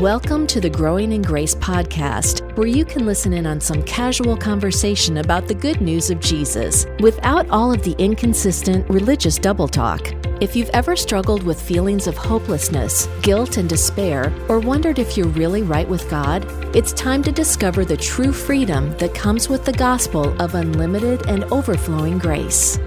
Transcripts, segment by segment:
Welcome to the Growing in Grace podcast, where you can listen in on some casual conversation about the good news of Jesus without all of the inconsistent religious double talk. If you've ever struggled with feelings of hopelessness, guilt, and despair, or wondered if you're really right with God, it's time to discover the true freedom that comes with the gospel of unlimited and overflowing grace.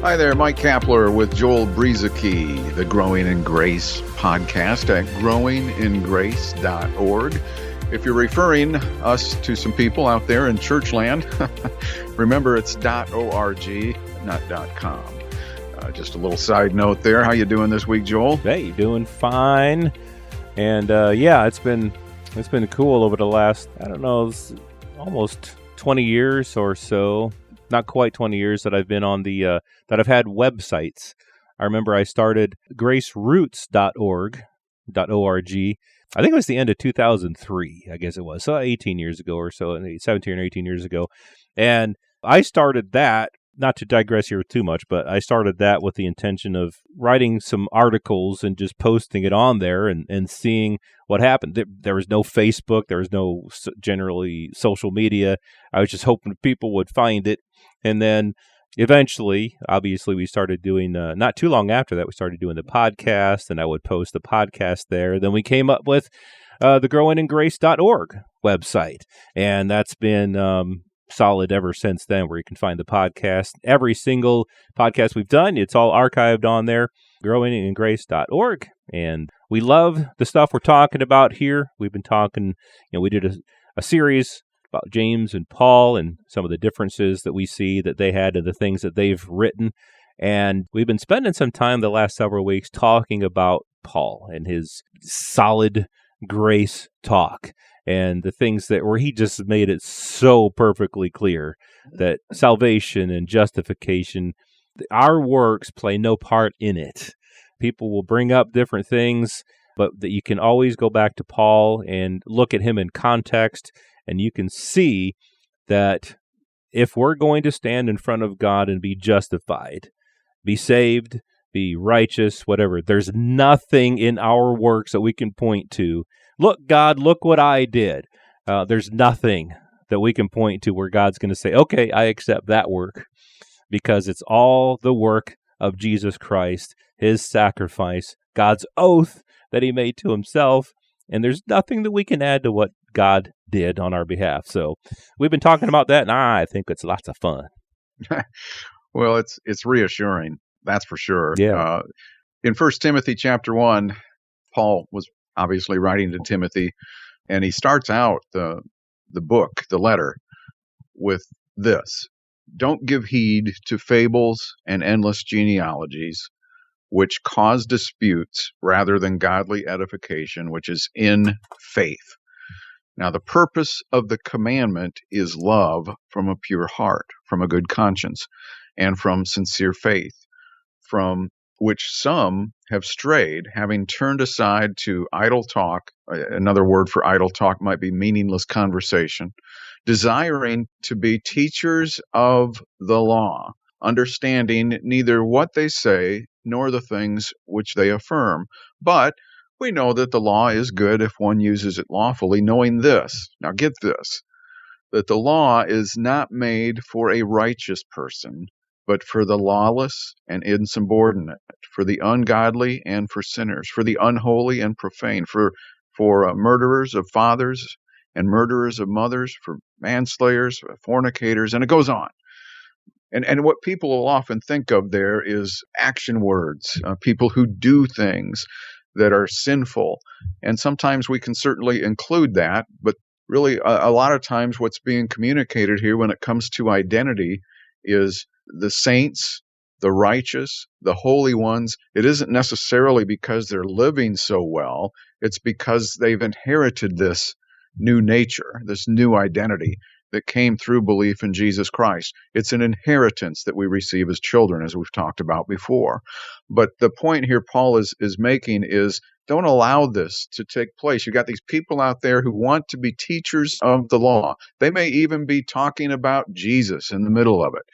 Hi there, Mike Kapler with Joel Brizicki, the Growing in Grace podcast at growingingrace.org. If you're referring us to some people out there in churchland, remember it's .org, not .com. Just a little side note there. How you doing this week, Joel? Hey, doing fine. And it's been cool over the last, almost 20 years or so. Not quite 20 years that I've been on that I've had websites. I remember I started graceroots.org. I think it was the end of 2003, I guess it was. So 18 years ago or so, 17 or 18 years ago. And I started that, not to digress here too much, but I started that with the intention of writing some articles and just posting it on there and seeing what happened. There was no Facebook. There was no generally social media. I was just hoping people would find it. And then eventually, obviously, we started doing, not too long after that, we started doing the podcast, and I would post the podcast there. Then we came up with the growingingrace.org website, and that's been solid ever since then, where you can find the podcast. Every single podcast we've done, it's all archived on there, growingingrace.org. And we love the stuff we're talking about here. We've been talking, we did a series about James and Paul and some of the differences that we see that they had and the things that they've written. And we've been spending some time the last several weeks talking about Paul and his solid grace talk and the things where he just made it so perfectly clear that salvation and justification, our works play no part in it. People will bring up different things, but that you can always go back to Paul and look at him in context. And you can see that if we're going to stand in front of God and be justified, be saved, be righteous, whatever, there's nothing in our works that we can point to. Look, God, look what I did. There's nothing that we can point to where God's going to say, okay, I accept that work, because it's all the work of Jesus Christ, his sacrifice, God's oath that he made to himself. And there's nothing that we can add to what God did on our behalf. So we've been talking about that, and I think it's lots of fun. Well, it's reassuring, that's for sure. Yeah. In 1 Timothy chapter 1, Paul was obviously writing to Timothy, and he starts out the book, the letter, with this: "Don't give heed to fables and endless genealogies, which cause disputes rather than godly edification, which is in faith. Now, the purpose of the commandment is love from a pure heart, from a good conscience, and from sincere faith, from which some have strayed, having turned aside to idle talk." Another word for idle talk might be meaningless conversation, "desiring to be teachers of the law, understanding neither what they say nor the things which they affirm. But we know that the law is good if one uses it lawfully, knowing this," now get this, "that the law is not made for a righteous person, but for the lawless and insubordinate, for the ungodly and for sinners, for the unholy and profane, for murderers of fathers and murderers of mothers, for manslayers, fornicators," and it goes on. And what people will often think of there is action words, people who do things that are sinful. And sometimes we can certainly include that, but really a lot of times what's being communicated here when it comes to identity is the saints, the righteous, the holy ones. It isn't necessarily because they're living so well. It's because they've inherited this new nature, this new identity that came through belief in Jesus Christ. It's an inheritance that we receive as children, as we've talked about before. But the point here Paul is making is, don't allow this to take place. You've got these people out there who want to be teachers of the law. They may even be talking about Jesus in the middle of it.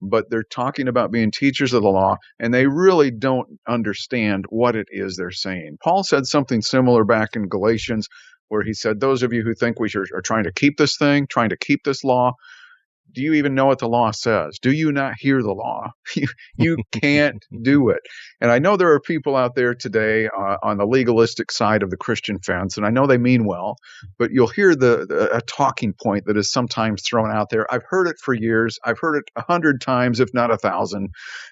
but they're talking about being teachers of the law, and they really don't understand what it is they're saying. Paul said something similar back in Galatians, where he said, those of you who think are trying to keep this thing, trying to keep this law, do you even know what the law says? Do you not hear the law? You can't do it. And I know there are people out there today on the legalistic side of the Christian fence, and I know they mean well, but you'll hear a talking point that is sometimes thrown out there. I've heard it for years. I've heard it 100 times, if not 1,000.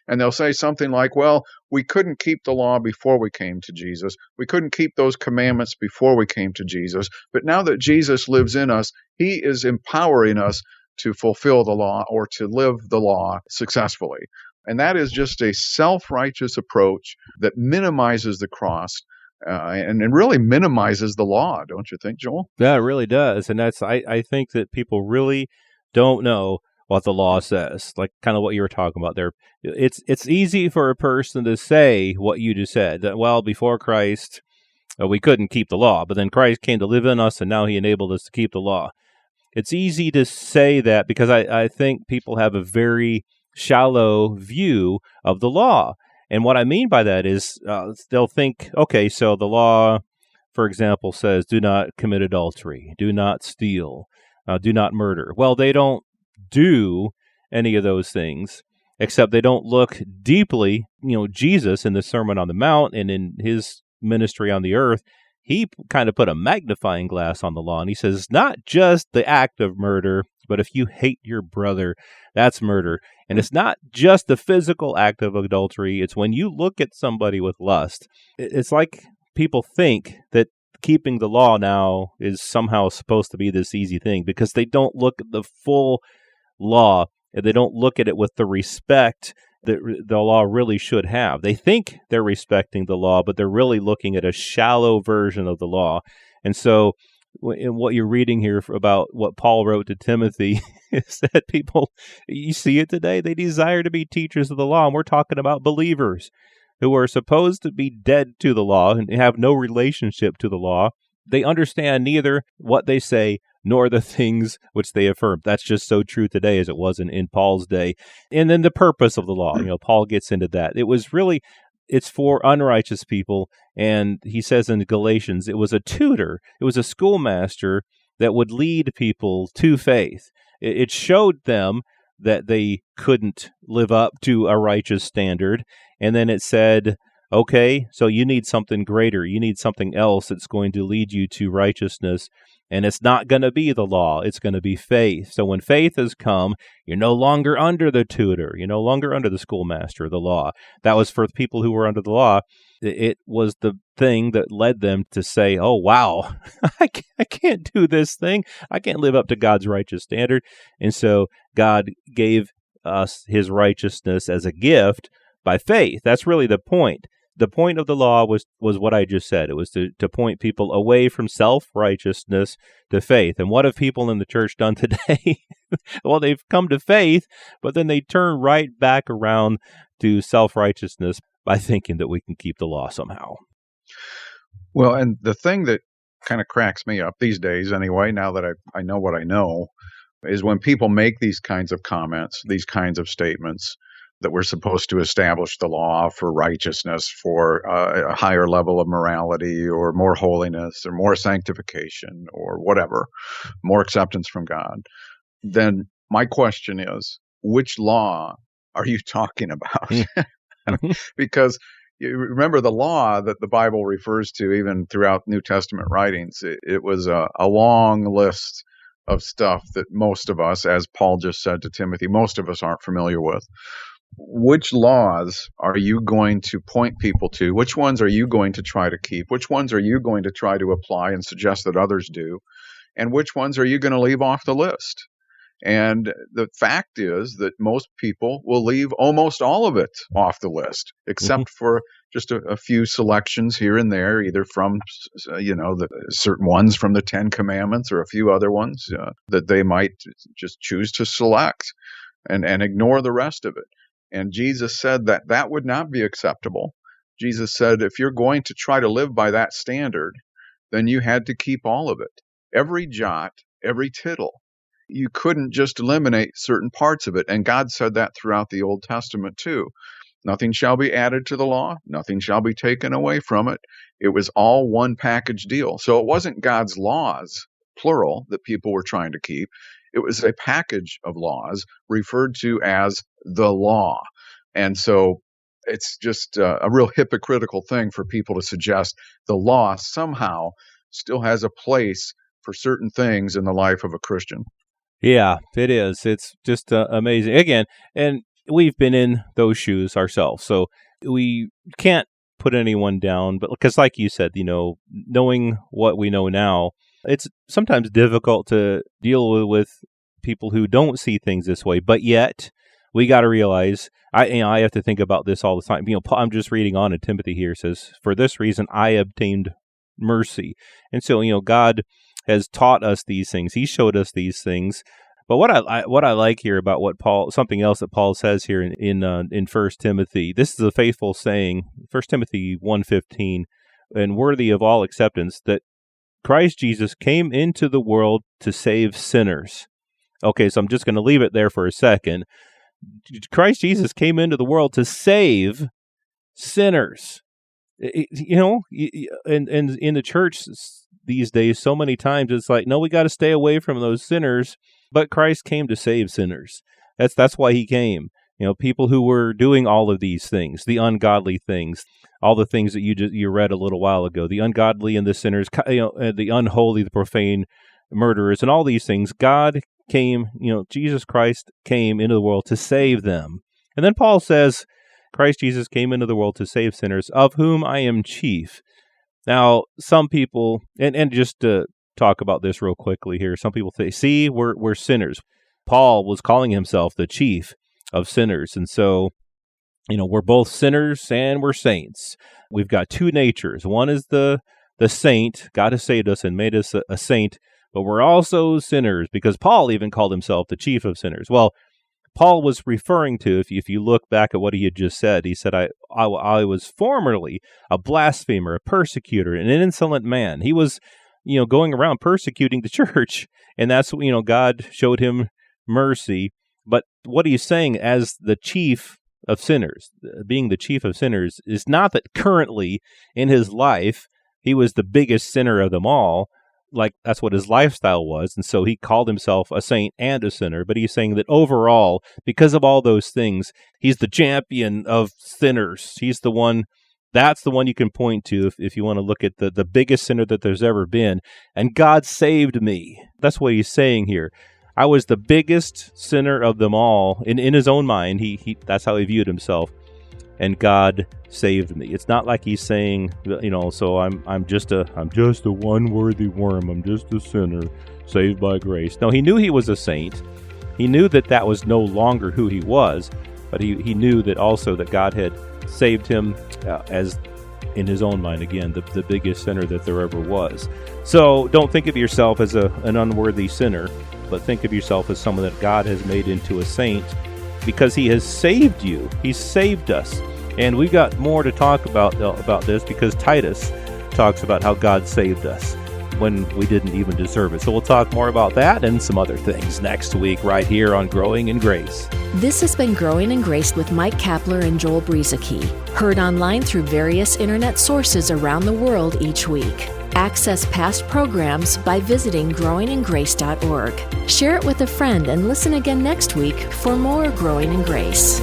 And they'll say something like, well, we couldn't keep the law before we came to Jesus. We couldn't keep those commandments before we came to Jesus. But now that Jesus lives in us, he is empowering us to fulfill the law or to live the law successfully. And that is just a self-righteous approach that minimizes the cross and really minimizes the law, don't you think, Joel? Yeah, it really does. And I think that people really don't know what the law says, like kind of what you were talking about there. It's easy for a person to say what you just said, that, well, before Christ, we couldn't keep the law, but then Christ came to live in us, and now he enabled us to keep the law. It's easy to say that because I think people have a very shallow view of the law. And what I mean by that is they'll think, okay, so the law, for example, says do not commit adultery, do not steal, do not murder. Well, they don't do any of those things, except they don't look deeply. Jesus in the Sermon on the Mount and in his ministry on the earth, he kind of put a magnifying glass on the law, and he says, not just the act of murder, but if you hate your brother, that's murder. And it's not just the physical act of adultery. It's when you look at somebody with lust. It's like people think that keeping the law now is somehow supposed to be this easy thing because they don't look at the full law, and they don't look at it with the respect that the law really should have. They think they're respecting the law, but they're really looking at a shallow version of the law. And so in what you're reading here about what Paul wrote to Timothy is that people, you see it today, they desire to be teachers of the law. And we're talking about believers who are supposed to be dead to the law and have no relationship to the law. They understand neither what they say nor the things which they affirm. That's just so true today as it was in Paul's day. And then the purpose of the law, Paul gets into that. It's for unrighteous people. And he says in Galatians, it was a tutor, it was a schoolmaster that would lead people to faith. It showed them that they couldn't live up to a righteous standard. And then it said, okay, so you need something greater. You need something else that's going to lead you to righteousness. And it's not going to be the law. It's going to be faith. So when faith has come, you're no longer under the tutor. You're no longer under the schoolmaster, the law. That was for the people who were under the law. It was the thing that led them to say, oh, wow, I can't do this thing. I can't live up to God's righteous standard. And so God gave us his righteousness as a gift by faith. That's really the point. The point of the law was what I just said. It was to point people away from self-righteousness to faith. And what have people in the church done today? Well, they've come to faith, but then they turn right back around to self-righteousness by thinking that we can keep the law somehow. Well, and the thing that kind of cracks me up these days anyway, now that I know what I know, is when people make these kinds of comments, these kinds of statements, that we're supposed to establish the law for righteousness, for a higher level of morality or more holiness or more sanctification or whatever, more acceptance from God, then my question is, which law are you talking about? Because you remember the law that the Bible refers to even throughout New Testament writings, it was a long list of stuff that most of us, as Paul just said to Timothy, most of us aren't familiar with. Which laws are you going to point people to? Which ones are you going to try to keep? Which ones are you going to try to apply and suggest that others do? And which ones are you going to leave off the list? And the fact is that most people will leave almost all of it off the list, except for just a few selections here and there, either from, the certain ones from the Ten Commandments or a few other ones that they might just choose to select and ignore the rest of it. And Jesus said that would not be acceptable. Jesus said, if you're going to try to live by that standard, then you had to keep all of it. Every jot, every tittle. you couldn't just eliminate certain parts of it. And God said that throughout the Old Testament too. Nothing shall be added to the law. Nothing shall be taken away from it. It was all one package deal. So it wasn't God's laws, plural, that people were trying to keep. It was a package of laws referred to as the law. And so it's just a real hypocritical thing for people to suggest the law somehow still has a place for certain things in the life of a Christian. Yeah, it is. It's just amazing. Again, and we've been in those shoes ourselves, so we can't put anyone down. But because, like you said, knowing what we know now, it's sometimes difficult to deal with people who don't see things this way. But yet, we got to realize, I have to think about this all the time. I'm just reading on in Timothy here. It says, "For this reason, I obtained mercy." And so, God has taught us these things. He showed us these things. But what I like here about something else that Paul says here in 1 Timothy, this is a faithful saying, 1 Timothy 1:15, and worthy of all acceptance, that Christ Jesus came into the world to save sinners. Okay, so I'm just going to leave it there for a second. Christ Jesus came into the world to save sinners. And in the church these days, so many times it's like, no, we got to stay away from those sinners. But Christ came to save sinners. That's why he came. People who were doing all of these things, the ungodly things, all the things that you read a little while ago, the ungodly and the sinners, the unholy, the profane, murderers, and all these things. God came, Jesus Christ came into the world to save them. And then Paul says, Christ Jesus came into the world to save sinners, of whom I am chief. Now, some people, and just to talk about this real quickly here, some people say, see, we're sinners. Paul was calling himself the chief of sinners. And so, we're both sinners and we're saints. We've got two natures. One is the saint. God has saved us and made us a saint, but we're also sinners, because Paul even called himself the chief of sinners. Well, Paul was referring to, if you look back at what he had just said, he said, I was formerly a blasphemer, a persecutor, an insolent man. He was, going around persecuting the church, and that's, God showed him mercy. But what he's saying as the chief of sinners, being the chief of sinners, is not that currently in his life he was the biggest sinner of them all. Like, that's what his lifestyle was, and so he called himself a saint and a sinner. But he's saying that overall, because of all those things, he's the champion of sinners. He's the one, that's the one you can point to if you want to look at the biggest sinner that there's ever been. And God saved me. That's what he's saying here. I was the biggest sinner of them all. In his own mind, he that's how he viewed himself. And God saved me. It's not like he's saying, so I'm just a one worthy worm. I'm just a sinner saved by grace. No, he knew he was a saint. He knew that was no longer who he was, but he knew that also that God had saved him as, in his own mind, again, the biggest sinner that there ever was. So don't think of yourself as an unworthy sinner, but think of yourself as someone that God has made into a saint, because he has saved you. He's saved us. And we've got more to talk about this, because Titus talks about how God saved us when we didn't even deserve it. So we'll talk more about that and some other things next week right here on Growing in Grace. This has been Growing in Grace with Mike Kapler and Joel Brieseke, heard online through various internet sources around the world each week. Access past programs by visiting growingingrace.org. Share it with a friend and listen again next week for more Growing in Grace.